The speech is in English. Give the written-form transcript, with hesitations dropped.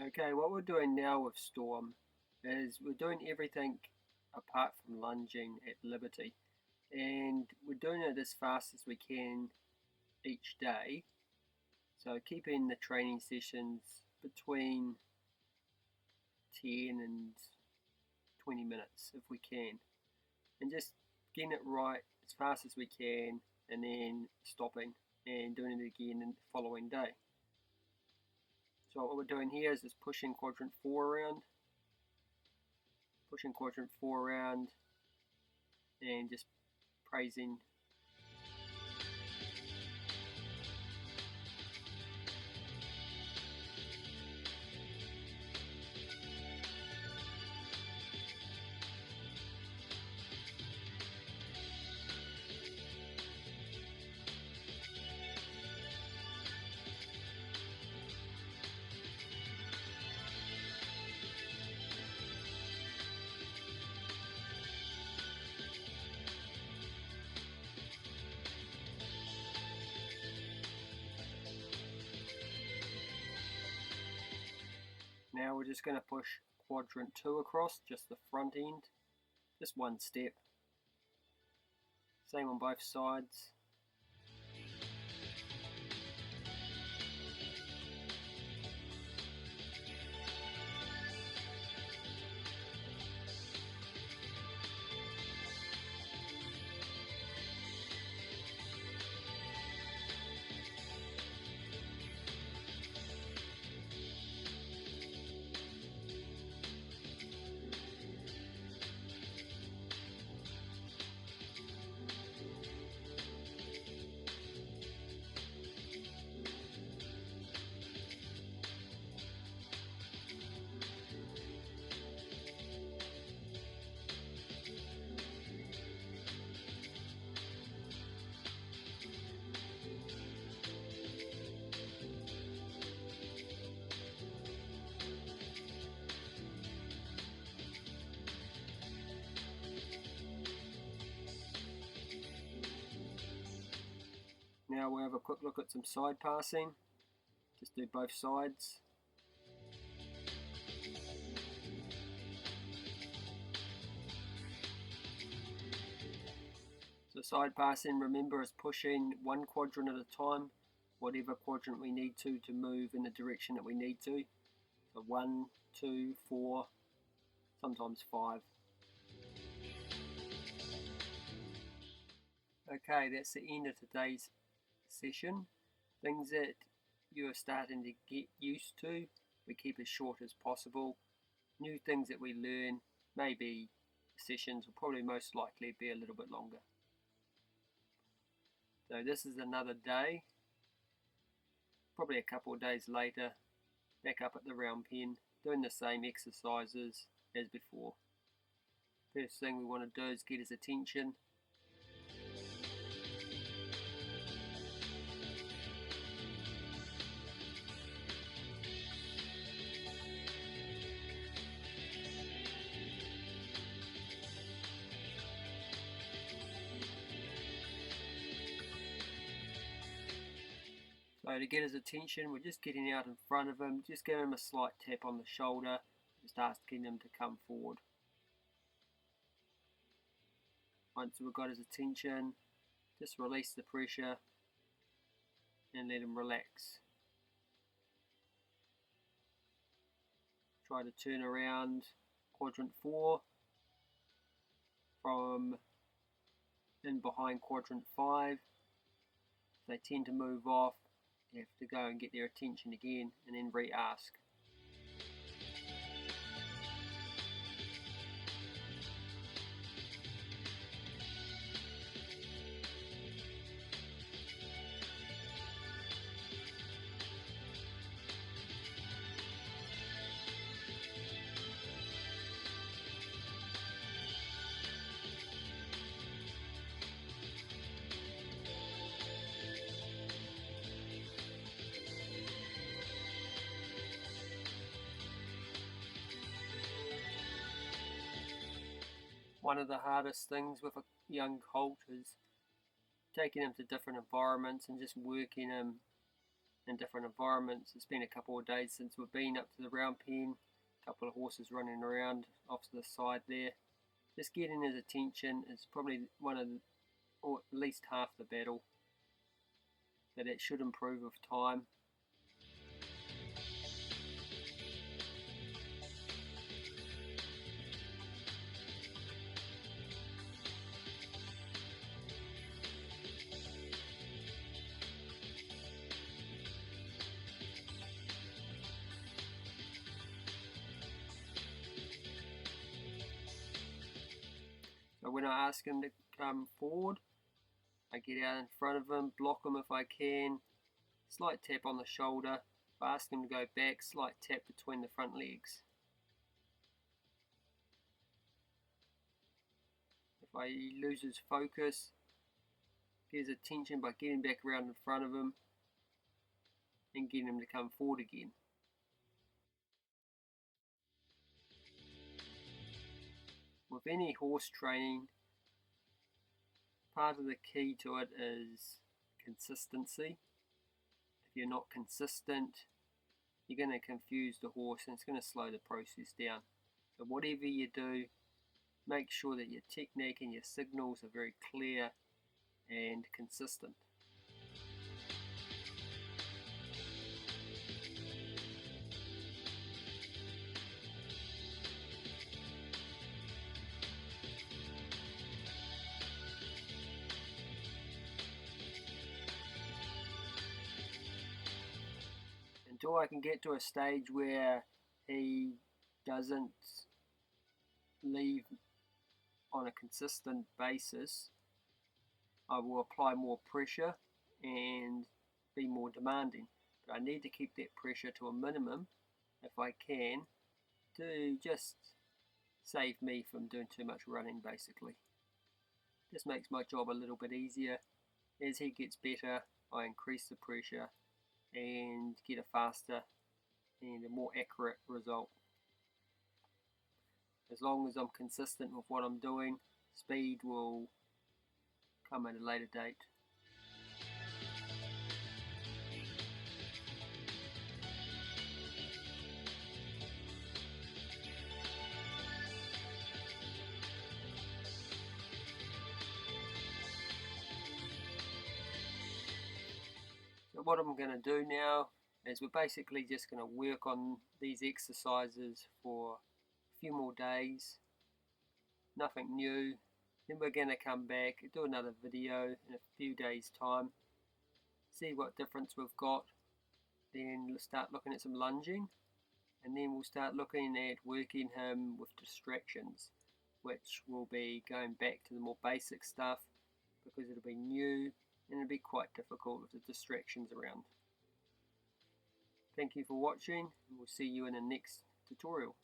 Okay, what we're doing now with Storm is we're doing everything apart from lunging at Liberty, and we're doing it as fast as we can each day. So keeping the training sessions between 10 and 20 minutes if we can, and just getting it right as fast as we can, and then stopping and doing it again the following day. So what we're doing here is just pushing quadrant 4 around, and just praising. Now we're just going to push quadrant 2 across, just the front end, just one step. Same on both sides. Now we'll have a quick look at some side passing. Just do both sides. So side passing, remember, is pushing one quadrant at a time, whatever quadrant we need to move in the direction that we need to. So 1, 2, 4, sometimes 5. Okay, that's the end of today's session. Things that you're starting to get used to, we keep as short as possible. New things that we learn, maybe sessions will probably most likely be a little bit longer. So this is another day, probably a couple of days later, back up at the round pen, doing the same exercises as before. First thing we want to do is get his attention. So to get his attention, we're just getting out in front of him, just giving him a slight tap on the shoulder, just asking him to come forward. Once we've got his attention, just release the pressure and let him relax. Try to turn around quadrant 4 from in behind quadrant 5. They tend to move off. You have to go and get their attention again and then re-ask. One of the hardest things with a young colt is taking him to different environments and just working him in different environments. It's been a couple of days since we've been up to the round pen, a couple of horses running around off to the side there. Just getting his attention is probably or at least half the battle, but it should improve with time. So when I ask him to come forward, I get out in front of him, block him if I can, slight tap on the shoulder. If I ask him to go back, slight tap between the front legs. If he loses focus, get his attention by getting back around in front of him and getting him to come forward again. With any horse training, part of the key to it is consistency. If you're not consistent, you're going to confuse the horse and it's going to slow the process down. So whatever you do, make sure that your technique and your signals are very clear and consistent. Until I can get to a stage where he doesn't leave on a consistent basis, I will apply more pressure and be more demanding. But I need to keep that pressure to a minimum if I can, to just save me from doing too much running basically. This makes my job a little bit easier. As he gets better, I increase the pressure and get a faster and a more accurate result. As long as I'm consistent with what I'm doing, speed will come at a later date. So what I'm going to do now is we're basically just going to work on these exercises for a few more days, nothing new. Then we're going to come back, do another video in a few days time, see what difference we've got, then we'll start looking at some lunging, and then we'll start looking at working him with distractions, which will be going back to the more basic stuff because it'll be new and it'll be quite difficult with the distractions around. Thank you for watching, and we'll see you in the next tutorial.